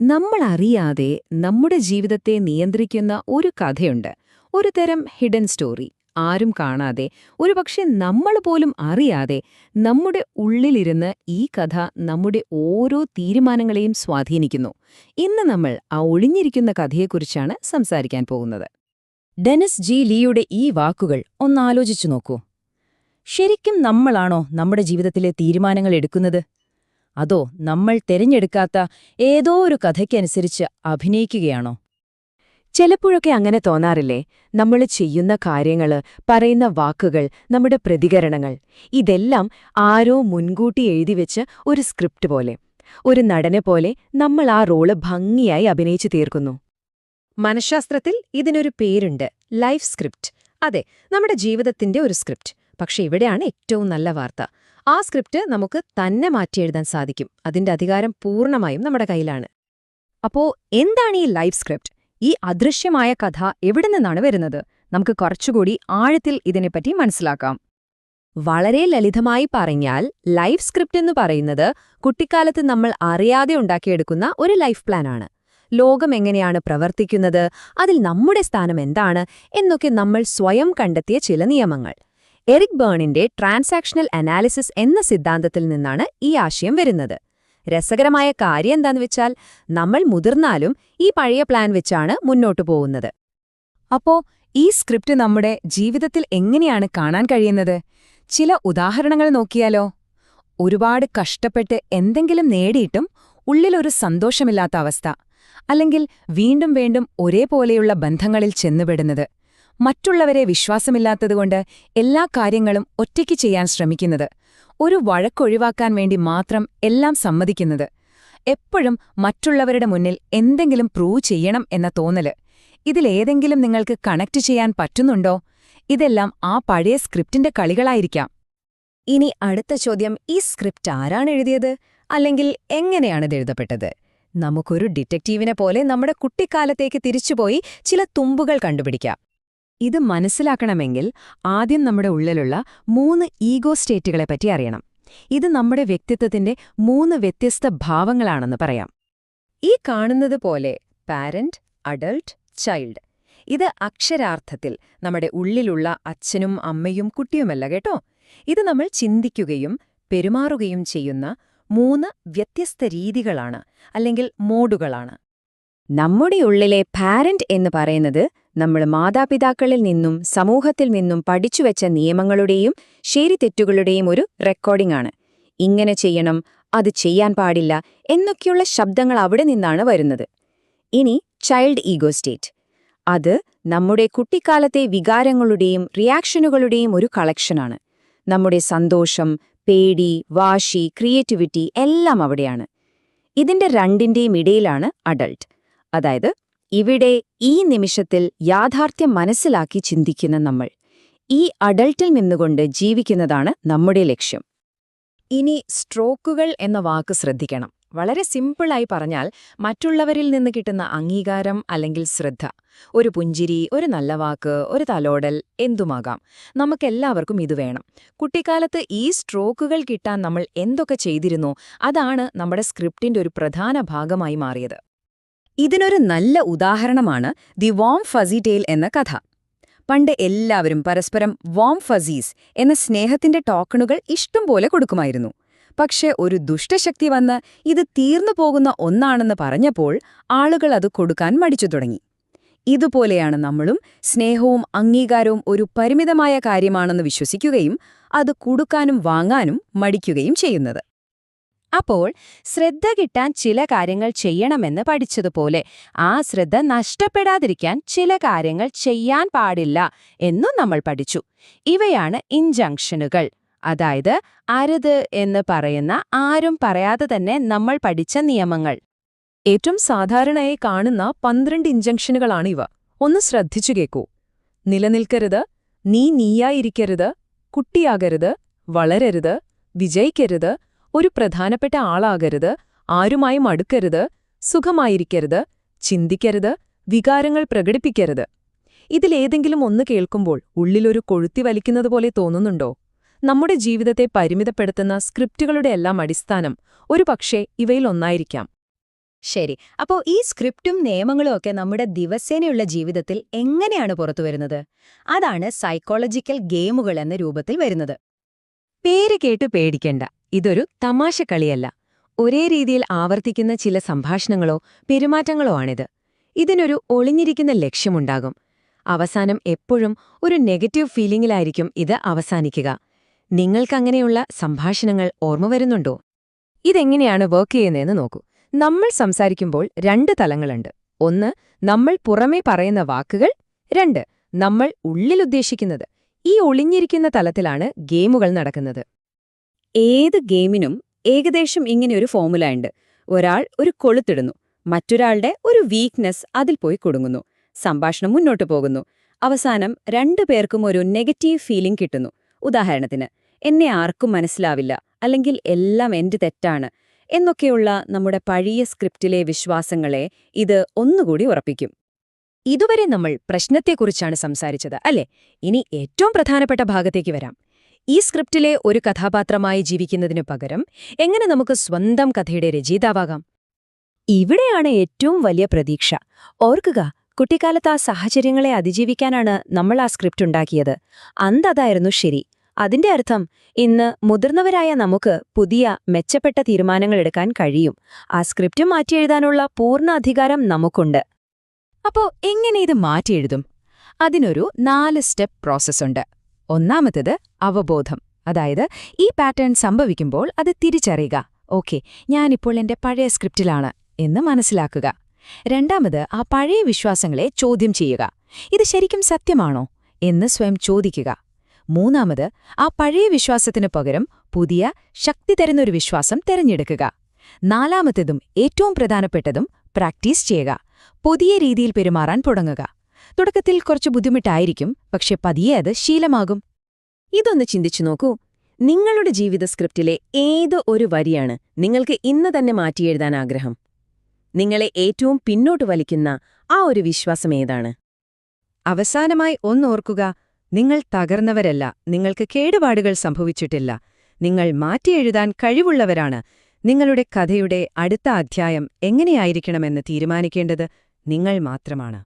നമ്മളറിയാതെ നമ്മുടെ ജീവിതത്തെ നിയന്ത്രിക്കുന്ന ഒരു കഥയുണ്ട്. ഒരു തരം ഹിഡൻ സ്റ്റോറി. ആരും കാണാതെ, ഒരുപക്ഷെ നമ്മൾ പോലും അറിയാതെ നമ്മുടെ ഉള്ളിലിരുന്ന് ഈ കഥ നമ്മുടെ ഓരോ തീരുമാനങ്ങളെയും സ്വാധീനിക്കുന്നു. ഇന്ന് നമ്മൾ ആ ഒളിഞ്ഞിരിക്കുന്ന കഥയെക്കുറിച്ചാണ് സംസാരിക്കാൻ പോകുന്നത്. ഡെനിസ് ജി ലീയുടെ ഈ വാക്കുകൾ ഒന്നാലോചിച്ചു നോക്കൂ. ശരിക്കും നമ്മളാണോ നമ്മുടെ ജീവിതത്തിലെ തീരുമാനങ്ങൾ എടുക്കുന്നത്? അതോ നമ്മൾ തിരഞ്ഞെടുക്കാത്ത ഏതോ ഒരു കഥയ്ക്കനുസരിച്ച് അഭിനയിക്കുകയാണോ? ചിലപ്പോഴൊക്കെ അങ്ങനെ തോന്നാറില്ലേ? നമ്മൾ ചെയ്യുന്ന കാര്യങ്ങള്, പറയുന്ന വാക്കുകൾ, നമ്മുടെ പ്രതികരണങ്ങൾ ഇതെല്ലാം ആരോ മുൻകൂട്ടി എഴുതിവെച്ച ഒരു സ്ക്രിപ്റ്റ് പോലെ, ഒരു നടനെ പോലെ നമ്മൾ ആ റോള് ഭംഗിയായി അഭിനയിച്ചു തീർക്കുന്നു. മനഃശാസ്ത്രത്തിൽ ഇതിനൊരു പേരുണ്ട്, ലൈഫ് സ്ക്രിപ്റ്റ്. അതെ, നമ്മുടെ ജീവിതത്തിന്റെ ഒരു സ്ക്രിപ്റ്റ്. പക്ഷെ ഇവിടെയാണ് ഏറ്റവും നല്ല വാർത്ത. ആ സ്ക്രിപ്റ്റ് നമുക്ക് തന്നെ മാറ്റിയെഴുതാൻ സാധിക്കും. അതിന്റെ അധികാരം പൂർണ്ണമായും നമ്മുടെ കയ്യിലാണ്. അപ്പോ എന്താണ് ഈ ലൈഫ് സ്ക്രിപ്റ്റ്? ഈ അദൃശ്യമായ കഥ എവിടെ നിന്നാണ് വരുന്നത്? നമുക്ക് കുറച്ചുകൂടി ആഴത്തിൽ ഇതിനെപ്പറ്റി മനസ്സിലാക്കാം. വളരെ ലളിതമായി പറഞ്ഞാൽ ലൈഫ് സ്ക്രിപ്റ്റ് എന്ന് പറയുന്നത് കുട്ടിക്കാലത്ത് നമ്മൾ അറിയാതെ ഉണ്ടാക്കിയെടുക്കുന്ന ഒരു ലൈഫ് പ്ലാനാണ്. ലോകം എങ്ങനെയാണ് പ്രവർത്തിക്കുന്നത്, അതിൽ നമ്മുടെ സ്ഥാനം എന്താണ് എന്നൊക്കെ നമ്മൾ സ്വയം കണ്ടെത്തിയ ചില നിയമങ്ങൾ. എറിക് ബേണിന്റെ ട്രാൻസാക്ഷണൽ അനാലിസിസ് എന്ന സിദ്ധാന്തത്തിൽ നിന്നാണ് ഈ ആശയം വരുന്നത്. രസകരമായ കാര്യം എന്താന്ന് വെച്ചാൽ നമ്മൾ മുതിർന്നാലും ഈ പഴയ പ്ലാൻ വെച്ചാണ് മുന്നോട്ടു പോകുന്നത്. അപ്പോ ഈ സ്ക്രിപ്റ്റ് നമ്മുടെ ജീവിതത്തിൽ എങ്ങനെയാണ് കാണാൻ കഴിയുന്നത്? ചില ഉദാഹരണങ്ങൾ നോക്കിയാലോ? ഒരുപാട് കഷ്ടപ്പെട്ട് എന്തെങ്കിലും നേടിയിട്ടും ഉള്ളിലൊരു സന്തോഷമില്ലാത്ത അവസ്ഥ, അല്ലെങ്കിൽ വീണ്ടും വീണ്ടും ഒരേപോലെയുള്ള ബന്ധങ്ങളിൽ ചെന്നുപെടുന്നത്, മറ്റുള്ളവരെ വിശ്വാസമില്ലാത്തതുകൊണ്ട് എല്ലാ കാര്യങ്ങളും ഒറ്റയ്ക്ക് ചെയ്യാൻ ശ്രമിക്കുന്നത്, ഒരു വഴക്കൊഴിവാക്കാൻ വേണ്ടി മാത്രം എല്ലാം സമ്മതിക്കുന്നത്, എപ്പോഴും മറ്റുള്ളവരുടെ മുന്നിൽ എന്തെങ്കിലും പ്രൂവ് ചെയ്യണം എന്ന തോന്നല്. ഇതിലേതെങ്കിലും നിങ്ങൾക്ക് കണക്ട് ചെയ്യാൻ പറ്റുന്നുണ്ടോ? ഇതെല്ലാം ആ പഴയ സ്ക്രിപ്റ്റിന്റെ കളികളായിരിക്കാം. ഇനി അടുത്ത ചോദ്യം, ഈ സ്ക്രിപ്റ്റ് ആരാണ് എഴുതിയത്? അല്ലെങ്കിൽ എങ്ങനെയാണിത് എഴുതപ്പെട്ടത്? നമുക്കൊരു ഡിറ്റക്റ്റീവിനെ പോലെ നമ്മുടെ കുട്ടിക്കാലത്തേക്ക് തിരിച്ചുപോയി ചില തുമ്പുകൾ കണ്ടുപിടിക്കാം. ഇത് മനസ്സിലാക്കണമെങ്കിൽ ആദ്യം നമ്മുടെ ഉള്ളിലുള്ള 3 ഈഗോ സ്റ്റേറ്റുകളെപ്പറ്റി അറിയണം. ഇത് നമ്മുടെ വ്യക്തിത്വത്തിന്റെ 3 വ്യത്യസ്ത ഭാവങ്ങളാണെന്ന് പറയാം. ഈ കാണുന്നത് പോലെ പാരന്റ്, അഡൾട്ട്, ചൈൽഡ്. ഇത് അക്ഷരാർത്ഥത്തിൽ നമ്മുടെ ഉള്ളിലുള്ള അച്ഛനും അമ്മയും കുട്ടിയുമല്ല കേട്ടോ. ഇത് നമ്മൾ ചിന്തിക്കുകയും പെരുമാറുകയും ചെയ്യുന്ന 3 വ്യത്യസ്ത രീതികളാണ്, അല്ലെങ്കിൽ മോഡുകളാണ്. നമ്മുടെ ഉള്ളിലെ പാരന്റ് എന്ന് പറയുന്നത് നമ്മൾ മാതാപിതാക്കളിൽ നിന്നും സമൂഹത്തിൽ നിന്നും പഠിച്ചുവെച്ച നിയമങ്ങളുടെയും ശരിതെറ്റുകളുടെയും ഒരു റെക്കോർഡിംഗ് ആണ്. ഇങ്ങനെ ചെയ്യണം, അത് ചെയ്യാൻ പാടില്ല എന്നൊക്കെയുള്ള ശബ്ദങ്ങൾ അവിടെ നിന്നാണ് വരുന്നത്. ഇനി ചൈൽഡ് ഈഗോ സ്റ്റേറ്റ്. അത് നമ്മുടെ കുട്ടിക്കാലത്തെ വികാരങ്ങളുടെയും റിയാക്ഷനുകളുടെയും ഒരു കളക്ഷനാണ്. നമ്മുടെ സന്തോഷം, പേടി, വാശി, ക്രിയേറ്റിവിറ്റി എല്ലാം അവിടെയാണ്. ഇതിന്റെ രണ്ടിന്റെയും ഇടയിലാണ് അഡൾട്ട്. അതായത് ഇവിടെ ഈ നിമിഷത്തിൽ യാഥാർത്ഥ്യം മനസ്സിലാക്കി ചിന്തിക്കുന്ന നമ്മൾ. ഈ അഡൾട്ടിൽ നിന്നുകൊണ്ട് ജീവിക്കുന്നതാണ് നമ്മുടെ ലക്ഷ്യം. ഇനി സ്ട്രോക്കുകൾ എന്ന വാക്ക് ശ്രദ്ധിക്കണം. വളരെ സിമ്പിളായി പറഞ്ഞാൽ മറ്റുള്ളവരിൽ നിന്ന് കിട്ടുന്ന അംഗീകാരം അല്ലെങ്കിൽ ശ്രദ്ധ. ഒരു പുഞ്ചിരി, ഒരു നല്ല വാക്ക്, ഒരു തലോടൽ, എന്തുമാകാം. നമുക്കെല്ലാവർക്കും ഇത് വേണം. കുട്ടിക്കാലത്ത് ഈ സ്ട്രോക്കുകൾ കിട്ടാൻ നമ്മൾ എന്തൊക്കെ ചെയ്തിരുന്നോ അതാണ് നമ്മുടെ സ്ക്രിപ്റ്റിന്റെ ഒരു പ്രധാന ഭാഗമായി മാറിയത്. ഇതിനൊരു നല്ല ഉദാഹരണമാണ് ദി വാം ഫസി ടെയിൽ എന്ന കഥ. പണ്ട് എല്ലാവരും പരസ്പരം വാം ഫസീസ് എന്ന സ്നേഹത്തിന്റെ ടോക്കണുകൾ ഇഷ്ടംപോലെ കൊടുക്കുമായിരുന്നു. പക്ഷെ ഒരു ദുഷ്ടശക്തി വന്ന് ഇത് തീർന്നു പോകുന്ന ഒന്നാണെന്ന് പറഞ്ഞപ്പോൾ ആളുകൾ അത് കൊടുക്കാൻ മടിച്ചു തുടങ്ങി. ഇതുപോലെയാണ് നമ്മളും സ്നേഹവും അംഗീകാരവും ഒരു പരിമിതമായ കാര്യമാണെന്ന് വിശ്വസിക്കുകയും അത് കൊടുക്കാനും വാങ്ങാനും മടിക്കുകയും ചെയ്യുന്നത്. അപ്പോൾ ശ്രദ്ധ കിട്ടാൻ ചില കാര്യങ്ങൾ ചെയ്യണമെന്ന് പഠിച്ചതുപോലെ ആ ശ്രദ്ധ നഷ്ടപ്പെടാതിരിക്കാൻ ചില കാര്യങ്ങൾ ചെയ്യാൻ പാടില്ല എന്നും നമ്മൾ പഠിച്ചു. ഇവയാണ് ഇൻജങ്ഷനുകൾ. അതായത് അരുത് എന്ന് പറയുന്ന, ആരും പറയാതെ തന്നെ നമ്മൾ പഠിച്ച നിയമങ്ങൾ. ഏറ്റവും സാധാരണയായി കാണുന്ന 12 ഇൻജങ്ഷനുകളാണിവ. ഒന്ന് ശ്രദ്ധിച്ചു കേൾക്കൂ. നിലനിൽക്കരുത്, നീയായിരിക്കരുത്, കുട്ടിയാകരുത്, വളരരുത്, വിജയിക്കരുത്, ഒരു പ്രധാനപ്പെട്ട ആളാകരുത്, ആരുമായും അടുക്കരുത്, സുഖമായിരിക്കരുത്, ചിന്തിക്കരുത്, വികാരങ്ങൾ പ്രകടിപ്പിക്കരുത്. ഇതിലേതെങ്കിലും ഒന്ന് കേൾക്കുമ്പോൾ ഉള്ളിലൊരു കൊഴുത്തി വലിക്കുന്നതുപോലെ തോന്നുന്നുണ്ടോ? നമ്മുടെ ജീവിതത്തെ പരിമിതപ്പെടുത്തുന്ന സ്ക്രിപ്റ്റുകളുടെയെല്ലാം അടിസ്ഥാനം ഒരുപക്ഷേ ഇവയിലൊന്നായിരിക്കാം. ശരി. അപ്പോ ഈ സ്ക്രിപ്റ്റും നിയമങ്ങളും ഒക്കെ നമ്മുടെ ദിവസേനയുള്ള ജീവിതത്തിൽ എങ്ങനെയാണ് പുറത്തുവരുന്നത്? അതാണ് സൈക്കോളജിക്കൽ ഗെയിമുകൾ എന്ന രൂപത്തിൽ വരുന്നത്. പേര് കേട്ട് പേടിക്കണ്ട. ഇതൊരു തമാശ കളിയല്ല. ഒരേ രീതിയിൽ ആവർത്തിക്കുന്ന ചില സംഭാഷണങ്ങളോ പെരുമാറ്റങ്ങളോ ആണിത്. ഇതിനൊരു ഒളിഞ്ഞിരിക്കുന്ന ലക്ഷ്യമുണ്ടാകും. അവസാനം എപ്പോഴും ഒരു നെഗറ്റീവ് ഫീലിംഗിലായിരിക്കും ഇത് അവസാനിക്കുക. നിങ്ങൾക്കങ്ങനെയുള്ള സംഭാഷണങ്ങൾ ഓർമ്മ വരുന്നുണ്ടോ? ഇതെങ്ങനെയാണ് വർക്ക് ചെയ്യുന്നതെന്ന് നോക്കൂ. നമ്മൾ സംസാരിക്കുമ്പോൾ 2 തലങ്ങളുണ്ട്. ഒന്ന്, നമ്മൾ പുറമേ പറയുന്ന വാക്കുകൾ. 2, നമ്മൾ ഉള്ളിലുദ്ദേശിക്കുന്നത്. ഈ ഒളിഞ്ഞിരിക്കുന്ന തലത്തിലാണ് ഗെയിമുകൾ നടക്കുന്നത്. ഏത് ഗെയിമിനും ഏകദേശം ഇങ്ങനെയൊരു ഫോർമുല ഉണ്ട്. ഒരാൾ ഒരു കൊളുത്തിടുന്നു, മറ്റൊരാളുടെ ഒരു വീക്ക്നെസ് അതിൽ പോയി കൊടുങ്ങുന്നു. സംഭാഷണം മുന്നോട്ടു പോകുന്നു. അവസാനം 2 പേർക്കും ഒരു നെഗറ്റീവ് ഫീലിംഗ് കിട്ടുന്നു. ഉദാഹരണത്തിന്, എന്നെ ആർക്കും മനസ്സിലാവില്ല, അല്ലെങ്കിൽ എല്ലാം എന്റെ തെറ്റാണ് എന്നൊക്കെയുള്ള നമ്മുടെ പഴയ സ്ക്രിപ്റ്റിലെ വിശ്വാസങ്ങളെ ഇത് ഒന്നുകൂടി ഉറപ്പിക്കും. ഇതുവരെ നമ്മൾ പ്രശ്നത്തെക്കുറിച്ചാണ് സംസാരിച്ചത്, അല്ലേ? ഇനി ഏറ്റവും പ്രധാനപ്പെട്ട ഭാഗത്തേക്ക് വരാം. ഈ സ്ക്രിപ്റ്റിലെ ഒരു കഥാപാത്രമായി ജീവിക്കുന്നതിനു പകരം എങ്ങനെ നമുക്ക് സ്വന്തം കഥയുടെ രചയിതാവാകാം? ഇവിടെയാണ് ഏറ്റവും വലിയ പ്രതീക്ഷ. ഓർക്കുക, കുട്ടിക്കാലത്ത് ആ സാഹചര്യങ്ങളെ അതിജീവിക്കാനാണ് നമ്മൾ ആ സ്ക്രിപ്റ്റ് ഉണ്ടാക്കിയത്. അതായിരുന്നു ശരി. അതിന്റെ അർത്ഥം ഇന്ന് മുതിർന്നവരായ നമുക്ക് പുതിയ മെച്ചപ്പെട്ട തീരുമാനങ്ങൾ എടുക്കാൻ കഴിയും. ആ സ്ക്രിപ്റ്റ് മാറ്റിയെഴുതാനുള്ള പൂർണ്ണ അധികാരം നമുക്കുണ്ട്. അപ്പോ എങ്ങനെ ഇത് മാറ്റിയെഴുതും? അതിനൊരു 4 സ്റ്റെപ്പ് പ്രോസസ്സുണ്ട്. ഒന്നാമത്തേത് അവബോധം. അതായത്, ഈ പാറ്റേൺ സംഭവിക്കുമ്പോൾ അത് തിരിച്ചറിയുക. ഓക്കെ, ഞാനിപ്പോൾ എന്റെ പഴയ സ്ക്രിപ്റ്റിലാണ് എന്ന് മനസ്സിലാക്കുക. രണ്ടാമത്, ആ പഴയ വിശ്വാസങ്ങളെ ചോദ്യം ചെയ്യുക. ഇത് ശരിക്കും സത്യമാണോ എന്ന് സ്വയം ചോദിക്കുക. മൂന്നാമത്, ആ പഴയ വിശ്വാസത്തിനു പകരം പുതിയ ശക്തി തരുന്നൊരു വിശ്വാസം തിരഞ്ഞെടുക്കുക. നാലാമത്തേതും ഏറ്റവും പ്രധാനപ്പെട്ടതും പ്രാക്ടീസ് ചെയ്യുക. പുതിയ രീതിയിൽ പെരുമാറാൻ തുടങ്ങുക. തുടക്കത്തിൽ കുറച്ച് ബുദ്ധിമുട്ടായിരിക്കും, പക്ഷെ പതിയെ അത് ശീലമാകും. ഇതൊന്ന് ചിന്തിച്ചു നോക്കൂ. നിങ്ങളുടെ ജീവിത സ്ക്രിപ്റ്റിലെ ഏത് ഒരു വരിയാണ് നിങ്ങൾക്ക് ഇന്ന് തന്നെ മാറ്റിയെഴുതാൻ ആഗ്രഹം? നിങ്ങളെ ഏറ്റവും പിന്നോട്ട് വലിക്കുന്ന ആ ഒരു വിശ്വാസം ഏതാണ്? അവസാനമായി ഒന്നോർക്കുക, നിങ്ങൾ തകർന്നവരല്ല, നിങ്ങൾക്ക് കേടുപാടുകൾ സംഭവിച്ചിട്ടില്ല. നിങ്ങൾ മാറ്റിയെഴുതാൻ കഴിവുള്ളവരാണ്. നിങ്ങളുടെ കഥയുടെ അടുത്ത അധ്യായം എങ്ങനെയായിരിക്കണമെന്ന് തീരുമാനിക്കേണ്ടത് നിങ്ങൾ മാത്രമാണ്.